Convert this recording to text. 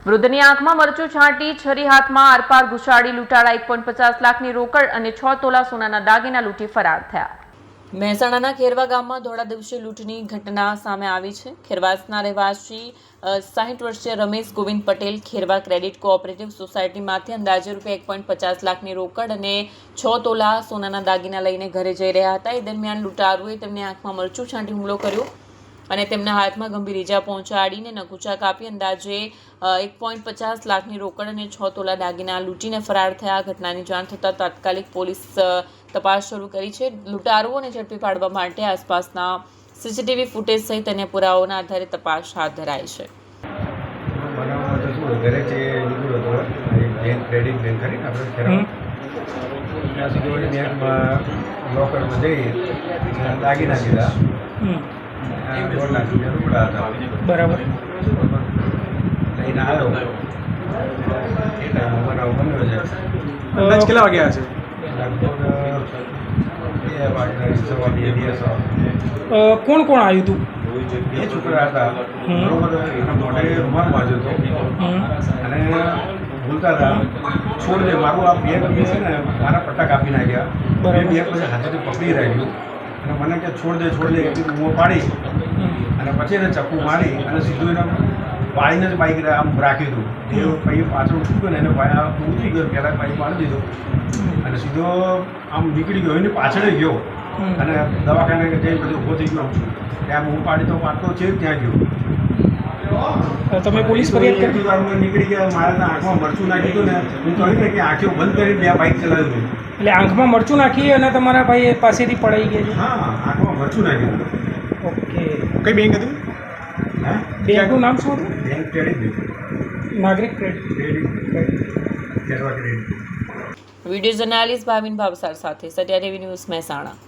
વૃદ્ધની આંખમાં મરચું છાંટી છરી હાથમાં આરપાર ઘુસાડી લૂંટારા 1.50 લાખની રોકડ અને 6 તોલા સોનાના દાગીના લૂંટી ફરાર થયા। મહેસાણાના ખેરવા ગામમાં ધોળા દિવસે લૂંટની ઘટના સામે આવી છે। ખેરવાસના રહેવાસી 60 વર્ષીય રમેશ ગોવિંદ પટેલ ખેરવા ક્રેડિટ કોઓપરેટિવ સોસાયટીમાંથી અંદાજે ₹1.50 લાખની રોકડ અને 6 તોલા સોનાના દાગીના લઈને ઘરે જઈ રહ્યા હતા। એ દરમિયાન લૂંટારુએ તેમની આંખમાં મરચું છાંટી હુમલો કર્યો અને તેમના હાથમાં ગંભીર ઈજા પહોંચાડીને નકુચા કાપી અંદાજે 1.50 લાખની રોકડ અને 6 તોલા દાગીના લૂંટીને ફરાર થયા। ઘટનાની જાણ થતાં તાત્કાલિક પોલીસ તપાસ શરૂ કરી છે। લૂંટારુઓને ઝડપી પાડવા માટે આસપાસના સીસીટીવી ફૂટેજ સહિત અન્ય પુરાવાઓના આધારે તપાસ હાથ ધરાઈ છે। બરાબર લઈને આવ્યો એ ટાઈમ બનાવ બન્યો છે। અંદાજ કેટલા વાગ્યા હશે? લગભગ 2 વાગ્યા સવારની 2 કોણ કોણ આવ્યું હતું? 2 છોકરા હતા બરોબર। એના મોઢે રૂમાલ બાંધ્યો હતો અને બોલતા હતા છોડ દે મારું આ બેગ છે ને મારા પટ્ટા કાપી નાખ્યા। બેગ પછી હાથેથી પકડી રાખ્યું અને મને કે છોડ દે એટલી બૂમો પાડી અને પછી એને ચપ્પુ મારી અને સીધું એને પાડીને જ બાઈક આમ રાખ્યું હતું। એ પછી પાછળ ઉઠી ગયો ને એને ઉતરી ગયો, પહેલાં બાઈક પાડી દીધો અને સીધો આમ નીકળી ગયો, એની પાછળ ગયો અને દવાખાને જઈને પછી ઊભો થઈ ગયો। ત્યાં બૂમ પાડી તો પાડતો છે ત્યાં ગયો। તમે પોલીસ ફરિયાદ કરી? નીકળી ગયા, મારે આંખમાં મરચું નાખ્યું હતું ને હું કહ્યું ને કે આંખો બંધ કરીને 2 બાઈક ચલાવ્યું હતું। એટલે આંખમાં મરચું નાખી અને તમારા ભાઈ પાસેથી પડાઈ ગયા છે? હા, આંખમાં મરચું નાખ્યું હતું। ઓકે, કઈ બેંક હતી? હા, બેંકનું નામ શું હતું? બેંક ક્રેડિટ નાગરિક credit. Kherva credit. Video journalist Bhavin Bhavsar સાથે સત્યા ટીવી ન્યૂઝ મહેસાણા।